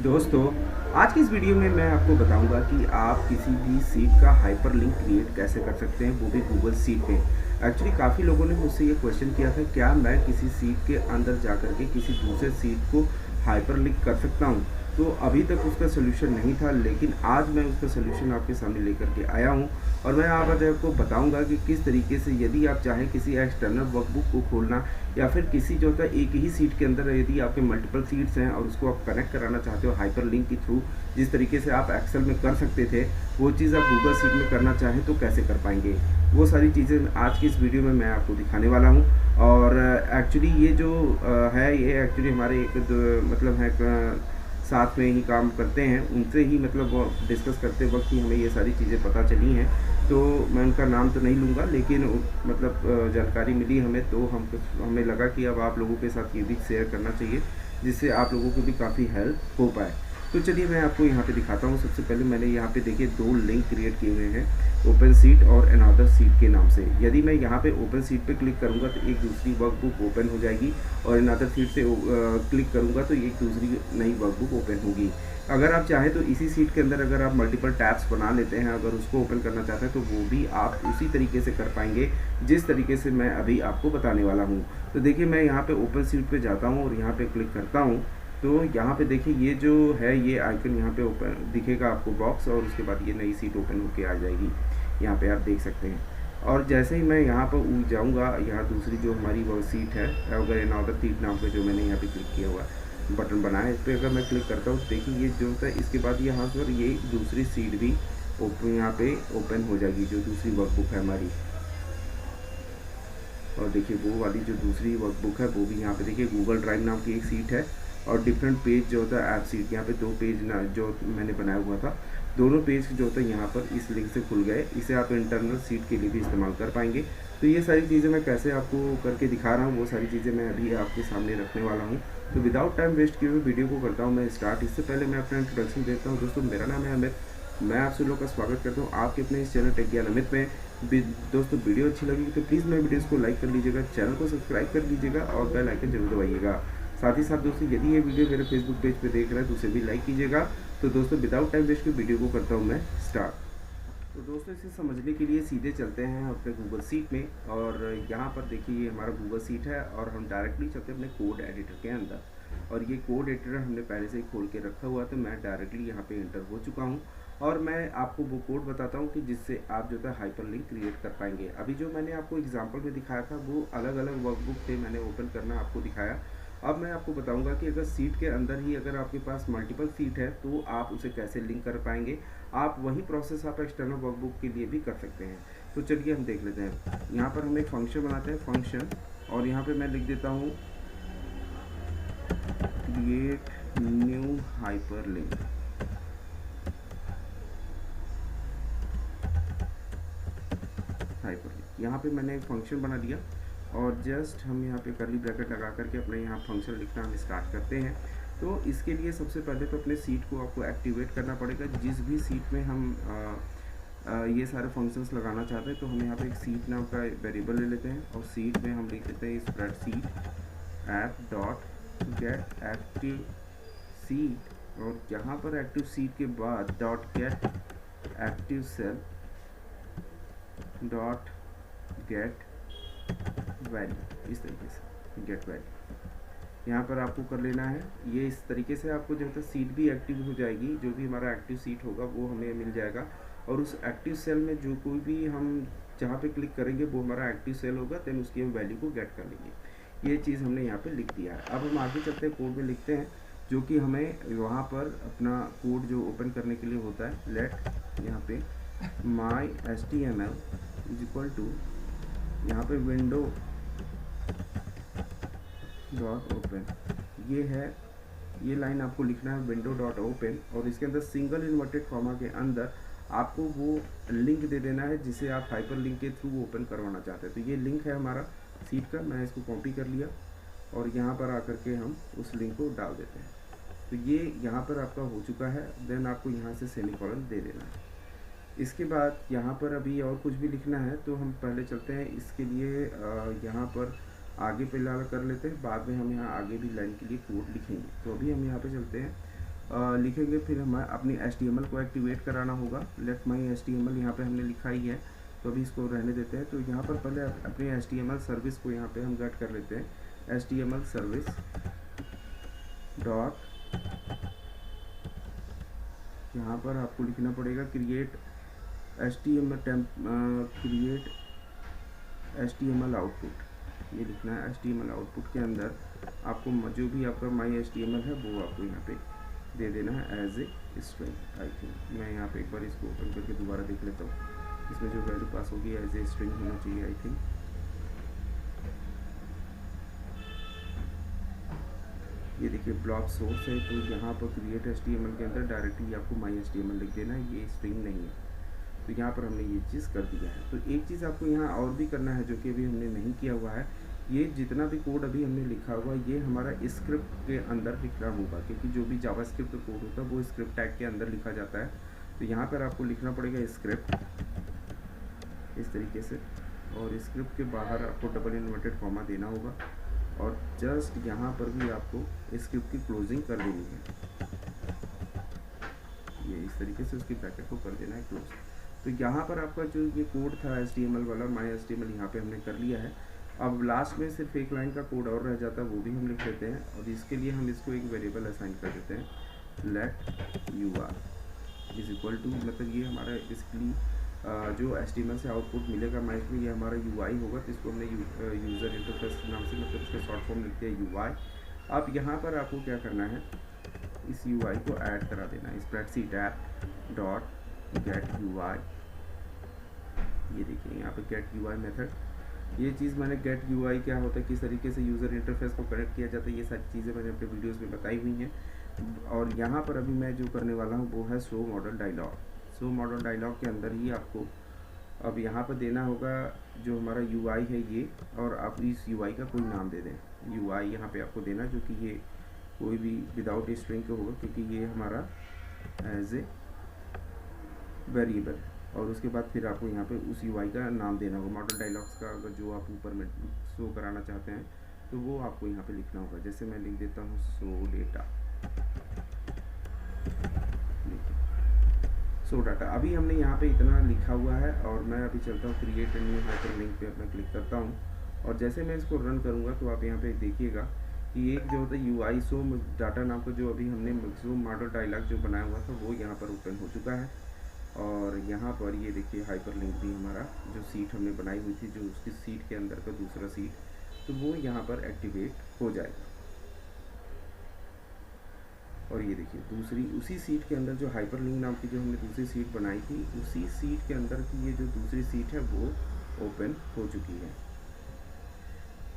दोस्तों, आज की इस वीडियो में मैं आपको बताऊंगा कि आप किसी भी सीट का हाइपरलिंक क्रिएट कैसे कर सकते हैं, वो भी गूगल सीट पे। एक्चुअली काफ़ी लोगों ने मुझसे ये क्वेश्चन किया था, क्या मैं किसी सीट के अंदर जाकर के किसी दूसरे सीट को हाइपरलिंक कर सकता हूँ। तो अभी तक उसका सोल्यूशन नहीं था, लेकिन आज मैं उसका सोल्यूशन आपके सामने लेकर के आया हूँ। और मैं आज आपको बताऊंगा कि किस तरीके से, यदि आप चाहें किसी एक्सटर्नल वर्कबुक को खोलना या फिर किसी जो होता है एक ही सीट के अंदर यदि आपके मल्टीपल सीट्स हैं और उसको आप कनेक्ट कराना चाहते हो हाइपरलिंक के थ्रू, जिस तरीके से आप एक्सेल में कर सकते थे, वो चीज़ आप गूगल सीट में करना चाहें तो कैसे कर पाएंगे। वो सारी चीज़ें आज की इस वीडियो में मैं आपको दिखाने वाला हूँ। और एक्चुअली ये जो है, ये एक्चुअली हमारे एक मतलब है साथ में ही काम करते हैं, उनसे ही मतलब डिस्कस करते वक्त ही हमें ये सारी चीज़ें पता चली हैं। तो मैं उनका नाम तो नहीं लूँगा, लेकिन मतलब जानकारी मिली हमें, तो हमें लगा कि अब आप लोगों के साथ ये भी शेयर करना चाहिए, जिससे आप लोगों को भी काफ़ी हेल्प हो पाए। तो चलिए मैं आपको यहाँ पे दिखाता हूँ। सबसे पहले मैंने यहाँ पे देखिए 2 लिंक क्रिएट किए हुए हैं, ओपन सीट और अनदर सीट के नाम से। यदि मैं यहाँ पे ओपन सीट पे क्लिक करूँगा तो एक दूसरी वर्कबुक ओपन हो जाएगी, और अनदर सीट से क्लिक करूँगा तो एक दूसरी नई वर्कबुक ओपन होगी। अगर आप चाहें तो इसी सीट के अंदर अगर आप मल्टीपल टैब्स बना लेते हैं, अगर उसको ओपन करना चाहते हैं, तो वो भी आप उसी तरीके से कर पाएंगे जिस तरीके से मैं अभी आपको बताने वाला हूँ। तो देखिए मैं यहाँ पे ओपन सीट पे जाता हूँ और यहाँ पे क्लिक करता हूँ। तो यहाँ पे देखिए ये जो है, ये आइकन यहाँ पे ओपन दिखेगा आपको बॉक्स, और उसके बाद ये नई सीट ओपन होके आ जाएगी। यहाँ पे आप देख सकते हैं। और जैसे ही मैं यहाँ पर जाऊँगा, यहाँ दूसरी जो हमारी वो सीट है, अगर अनदर सीट नाम पे जो मैंने यहाँ पे क्लिक किया हुआ है, बटन बना है, इस पर अगर मैं क्लिक करता हूँ तो देखिए ये जो होता है, इसके बाद यहाँ पर ये दूसरी सीट भी ओपन यहाँ पे ओपन हो जाएगी, जो दूसरी वर्कबुक है हमारी। और देखिए वो वाली जो दूसरी वर्कबुक है वो भी यहाँ पे देखिए गूगल ड्राइव नाम की एक सीट है, और डिफरेंट पेज जो होता है ऐप सीट, यहाँ पे 2 पेज ना जो मैंने बनाया हुआ था, दोनों पेज जो होता है यहाँ पर इस लिंक से खुल गए। इसे आप इंटरनल सीट के लिए भी इस्तेमाल कर पाएंगे। तो ये सारी चीज़ें मैं कैसे आपको करके दिखा रहा हूँ, वो सारी चीज़ें मैं अभी आपके सामने रखने वाला हूँ। तो विदाउट टाइम वेस्ट किए हुए वीडियो को करता हूँ मैं स्टार्ट। इससे पहले मैं अपना इंट्रोडक्शन देता हूँ। दोस्तों, मेरा नाम है अमित, मैं आप सब लोग का स्वागत करता हूँ आपके अपने इस चैनल टेक ज्ञान अमित में। दोस्तों, वीडियो अच्छी लगी तो प्लीज़ मेरे वीडियोस को लाइक कर लीजिएगा, चैनल को सब्सक्राइब कर लीजिएगा और बेल आइकन जरूर दबाइएगा। साथ ही साथ दोस्तों, यदि ये वीडियो मेरे फेसबुक पेज पे देख रहे हैं तो उसे भी लाइक कीजिएगा। तो दोस्तों, विदाउट टाइम वेस्ट के वीडियो को करता हूँ मैं स्टार्ट। तो दोस्तों, इसे समझने के लिए सीधे चलते हैं अपने गूगल सीट में, और यहाँ पर देखिए ये हमारा गूगल सीट है, और हम डायरेक्टली चलते हैं अपने कोड एडिटर के अंदर। और ये कोड एडिटर हमने पहले से ही खोल के रखा हुआ, तो मैं डायरेक्टली यहाँ पे एंटर हो चुका हूँ। और मैं आपको वो कोड बताता हूँ कि जिससे आप जो है हाइपरलिंक क्रिएट कर पाएंगे। अभी जो मैंने आपको एग्जांपल में दिखाया था वो अलग अलग वर्कबुक थे, मैंने ओपन करना आपको दिखाया। अब मैं आपको बताऊंगा कि अगर सीट के अंदर ही अगर आपके पास मल्टीपल सीट है तो आप उसे कैसे लिंक कर पाएंगे। आप वही प्रोसेस आप एक्सटर्नल वर्कबुक के लिए भी कर सकते हैं। तो चलिए हम देख लेते हैं। यहाँ पर हम एक फंक्शन बनाते हैं, फंक्शन, और यहाँ पे मैं लिख देता हूँ क्रिएट न्यू हाइपरलिंक। यहाँ पे मैंने एक फंक्शन बना दिया, और जस्ट हम यहाँ पे कर्ली ब्रैकेट लगा करके अपने यहाँ फंक्शन लिखना हम स्टार्ट करते हैं। तो इसके लिए सबसे पहले तो अपने सीट को आपको एक्टिवेट करना पड़ेगा। जिस भी सीट में हम ये सारे फंक्शंस लगाना चाहते हैं, तो हम यहाँ पे एक सीट नाम का वेरिएबल ले लेते हैं, और सीट में हम लिख देते हैं spreadsheet app dot get active sheet, और यहाँ पर एक्टिव सीट के बाद dot get active cell dot get value, इस तरीके से गेट वैल्यू यहाँ पर आपको कर लेना है। ये इस तरीके से आपको जो है सीट भी एक्टिव हो जाएगी, जो भी हमारा एक्टिव सीट होगा वो हमें मिल जाएगा, और उस एक्टिव सेल में जो कोई भी हम जहाँ पे क्लिक करेंगे वो हमारा एक्टिव सेल होगा, देन उसकी हम वैल्यू को गेट कर लेंगे। ये चीज़ हमने यहाँ पे लिख दिया है। अब हम आगे चलते हैं, कोड में लिखते हैं, जो कि हमें वहाँ पर अपना कोड जो ओपन करने के लिए होता है। लेट यहाँ पे माई HTML इज इक्वल टू, यहाँ पे विंडो डॉट ओपन, ये है, ये लाइन आपको लिखना है विंडो डॉट ओपन, और इसके अंदर सिंगल इन्वर्टेड कॉमा के अंदर आपको वो लिंक दे देना है जिसे आप हाइपर लिंक के थ्रू ओपन करवाना चाहते हैं। तो ये लिंक है हमारा सीट का, मैं इसको कॉपी कर लिया, और यहाँ पर आकर के हम उस लिंक को डाल देते हैं। तो ये यहाँ पर आपका हो चुका है। देन आपको यहाँ से सेमीकोलन दे देना है। इसके बाद यहाँ पर अभी और कुछ भी लिखना है, तो हम पहले चलते हैं इसके लिए यहाँ पर आगे फिलहाल कर लेते हैं, बाद में हम यहाँ आगे भी लाइन के लिए कोड लिखेंगे। तो अभी हम यहाँ पे चलते हैं लिखेंगे, फिर हमें अपनी HTML को एक्टिवेट कराना होगा। लेट माई HTML यहाँ पे हमने लिखा ही है, तो अभी इसको रहने देते हैं। तो यहाँ पर पहले अपनी HTML सर्विस को यहाँ पे हम गेट कर लेते हैं। HTML सर्विस डॉट, यहाँ पर आपको लिखना पड़ेगा क्रिएट HTML आउटपुट, ये लिखना है। HTML आउटपुट के अंदर आपको जो भी आपका माई HTML है वो आपको यहाँ पे दे देना है as a string. I think मैं यहाँ पे एक बार इसको ओपन करके दोबारा देख लेता हूँ, इसमें जो वैल्यू पास होगी एज ए स्ट्रिंग होना चाहिए। आई थिंक ये देखिए ब्लॉक सोर्स है, तो यहाँ पर क्रिएट HTML के अंदर डायरेक्टली आपको माई HTML लिख देना है, ये स्ट्रिंग नहीं है। तो यहाँ पर हमने ये चीज़ कर दिया है। तो एक चीज़ आपको यहाँ और भी करना है जो कि अभी हमने नहीं किया हुआ है, ये जितना भी कोड अभी हमने लिखा हुआ है ये हमारा स्क्रिप्ट के अंदर लिखना होगा, क्योंकि जो भी जावास्क्रिप्ट कोड होता है वो स्क्रिप्ट टैग के अंदर लिखा जाता है। तो यहाँ पर आपको लिखना पड़ेगा स्क्रिप्ट इस तरीके से, और स्क्रिप्ट के बाहर आपको डबल इन्वर्टेड कॉमा देना होगा, और जस्ट यहाँ पर भी आपको स्क्रिप्ट की क्लोजिंग कर देनी है। ये इस तरीके से उसकी ब्रैकेट को कर देना है क्लोज। तो यहाँ पर आपका जो ये कोड था HTML वाला, माई HTML यहाँ पे हमने कर लिया है। अब लास्ट में सिर्फ एक लाइन का कोड और रह जाता है, वो भी हम लिख लेते हैं, और इसके लिए हम इसको एक वेरिएबल असाइन कर देते हैं, let UR is equal to, मतलब ये हमारा बेसिकली जो HTML से आउटपुट मिलेगा माइक में, ये हमारा UI होगा। तो इसको हमने यूज़र इंटरफेस नाम से, मतलब इसका शॉर्ट फॉर्म लिखते हैं UI। अब यहाँ पर आपको क्या करना है, इस UI को ऐड करा देना है, spreadsheet app dot gate UI। ये देखिए यहाँ पे गेट UI मेथड, ये चीज़ मैंने गेट UI क्या होता है, किस तरीके से यूज़र इंटरफेस को कनेक्ट किया जाता है, ये सारी चीज़ें मैंने अपने वीडियोस में बताई हुई हैं। और यहाँ पर अभी मैं जो करने वाला हूँ वो है show model dialog. Show model dialog के अंदर ही आपको अब यहाँ पर देना होगा जो हमारा UI है ये, और आप इस UI का कोई नाम दे दें। UI यहाँ पे आपको देना, जो कि ये कोई भी विदाउट स्ट्रिंग का होगा, क्योंकि ये हमारा एज ए वेरिएबल। और उसके बाद फिर आपको यहाँ पे उस UI का नाम देना होगा। मॉडल डायलॉग्स का अगर जो आप ऊपर में शो कराना चाहते हैं तो वो आपको यहाँ पे लिखना होगा। जैसे मैं लिख देता हूँ शो डेटा, शो डाटा। अभी हमने यहाँ पे इतना लिखा हुआ है, और मैं अभी चलता हूँ क्रिएट न्यू हाइपर लिंक पे अपना क्लिक करता हूँ, और जैसे मैं इसको रन करूँगा तो आप यहाँ पे देखिएगा कि एक जो होता है UI शो डाटा नाम का, जो अभी हमने शो मॉडल डायलॉग जो बनाया हुआ था वो यहाँ पर ओपन हो चुका है। और यहाँ पर ये देखिए हाइपर लिंक भी हमारा जो सीट हमने बनाई हुई थी, जो उसकी सीट के अंदर का दूसरा सीट, तो वो यहाँ पर एक्टिवेट हो जाएगा। और ये देखिए दूसरी उसी सीट के अंदर जो हाइपर लिंक नाम की जो हमने दूसरी सीट बनाई थी, उसी सीट के अंदर की ये जो दूसरी सीट है वो ओपन हो चुकी है।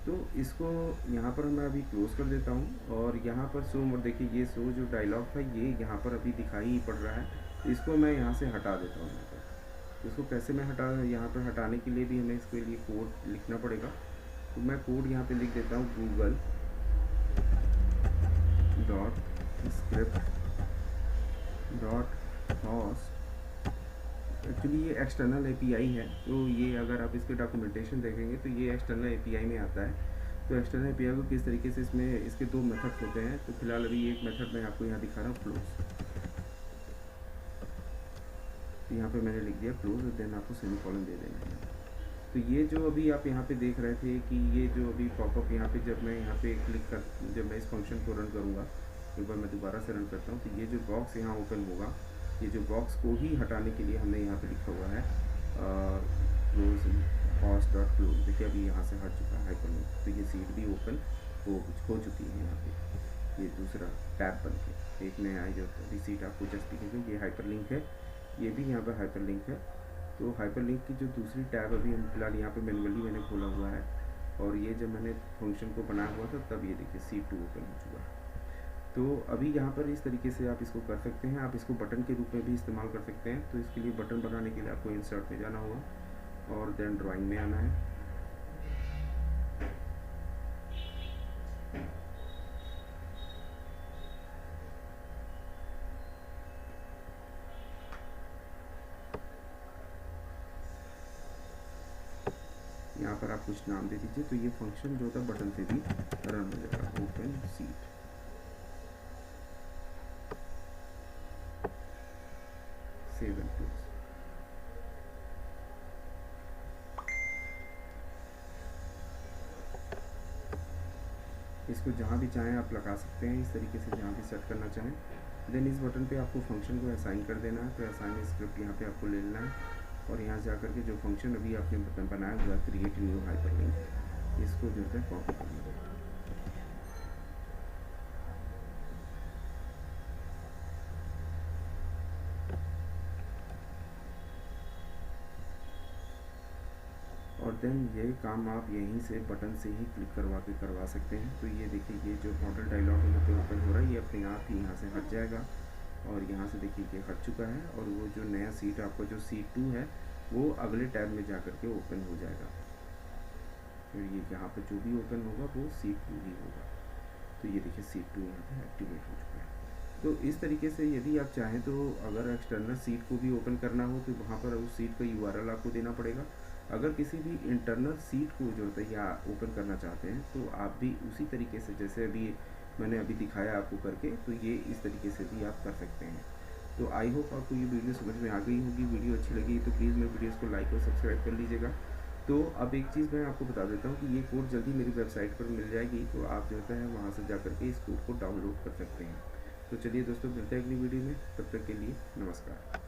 तो इसको यहाँ पर मैं अभी क्लोज कर देता हूँ, और यहाँ पर शो और देखिए ये शो जो डायलॉग था ये यहाँ पर अभी दिखाई ही पड़ रहा है। इसको मैं यहाँ से हटा देता हूँ। यहाँ पर इसको कैसे मैं यहाँ पर हटाने के लिए भी हमें इसके लिए कोड लिखना पड़ेगा। तो मैं कोड यहाँ पे लिख देता हूँ Google dot script dot host. Actually ये एक्सटर्नल API है, तो ये अगर आप इसके डॉक्यूमेंटेशन देखेंगे तो ये एक्सटर्नल API में आता है। तो एक्सटर्नल API को किस तरीके से, इसमें इसके दो मेथड होते हैं। तो फिलहाल अभी एक मेथड मैं आपको यहाँ दिखा रहा हूँ, क्लोज। तो यहाँ पे मैंने लिख दिया क्लोज, और देन आपको सेमीकोलन दे देना है। तो ये जो अभी आप यहाँ पे देख रहे थे कि ये जो अभी पॉपअप यहाँ पे, जब मैं यहाँ पे क्लिक कर, जब मैं इस फंक्शन को रन करूँगा, एक बार मैं दोबारा से रन करता हूँ, तो ये जो बॉक्स यहाँ ओपन होगा, ये जो बॉक्स को ही हटाने के लिए हमने यहाँ पे लिखा हुआ है क्लोज होस्ट डॉट क्लोज। देखिए अभी यहाँ से हट चुका है हाइपर लिंक, तो ये सीट भी ओपन हो चुकी है। यहाँ पे ये दूसरा टैब बन के एक नया जो सीट आपको जस्ट दिखेगी, ये हाइपर लिंक है, ये भी यहाँ पर हाइपर लिंक है। तो हाइपर लिंक की जो दूसरी टैब अभी हम फिलहाल यहाँ पे मैनुअली मैंने खोला हुआ है, और ये जब मैंने फंक्शन को बनाया हुआ था तब ये देखिए सीट 2 ओपन हो चुका है। तो अभी यहाँ पर इस तरीके से आप इसको कर सकते हैं। आप इसको बटन के रूप में भी इस्तेमाल कर सकते हैं। तो इसके लिए बटन बनाने के लिए आपको इंसर्ट में जाना होगा, और देन ड्राइंग में आना है। यहाँ पर आप कुछ नाम दे दीजिए। तो ये फंक्शन जो था बटन से भी रन हो जाएगा, open seat. Save and close. इसको जहाँ भी चाहें आप लगा सकते हैं, इस तरीके से जहाँ भी सेट करना चाहें। देन इस बटन पे आपको फंक्शन को असाइन कर देना है। तो असाइन स्क्रिप्ट यहाँ पे आपको ले लेना है और यहाँ से आकर के जो फंक्शन अभी आपने बनाया हुआ है क्रिएट न्यू हाइपरलिंक, इसको जो है कॉपी कर लेंगे। और देन ये काम आप यहीं से बटन से ही क्लिक करवा सकते हैं। तो ये देखिए, ये जो मॉडल डायलॉग यहाँ पे ओपन हो रहा है, ये अपने आप ही यहाँ से हट जाएगा और यहाँ से देखिए ये हट चुका है। और वो जो नया सीट आपका जो सीट 2 है वो अगले टैब में जा कर के ओपन हो जाएगा। फिर ये यहाँ पर जो भी ओपन होगा वो सीट 2 ही होगा। तो ये देखिए सीट 2 यहाँ पे एक्टिवेट हो चुका है। तो इस तरीके से यदि आप चाहें तो अगर एक्सटर्नल सीट को भी ओपन करना हो तो वहाँ पर उस सीट का URL आपको देना पड़ेगा। अगर किसी भी इंटरनल सीट को जो है या ओपन करना चाहते हैं तो आप भी उसी तरीके से, जैसे अभी मैंने दिखाया आपको करके, तो ये इस तरीके से भी आप कर सकते हैं। तो आई होप आपको ये वीडियो समझ में आ गई होगी। वीडियो अच्छी लगी तो प्लीज़ मेरे वीडियोज़ को लाइक और सब्सक्राइब कर लीजिएगा। तो अब एक चीज़ मैं आपको बता देता हूँ कि ये कोड जल्दी मेरी वेबसाइट पर मिल जाएगी, तो आप जो है वहाँ से जा कर के इस कोड को डाउनलोड कर सकते हैं। तो चलिए दोस्तों, मिलते हैं अगली वीडियो में, तब तक के लिए नमस्कार।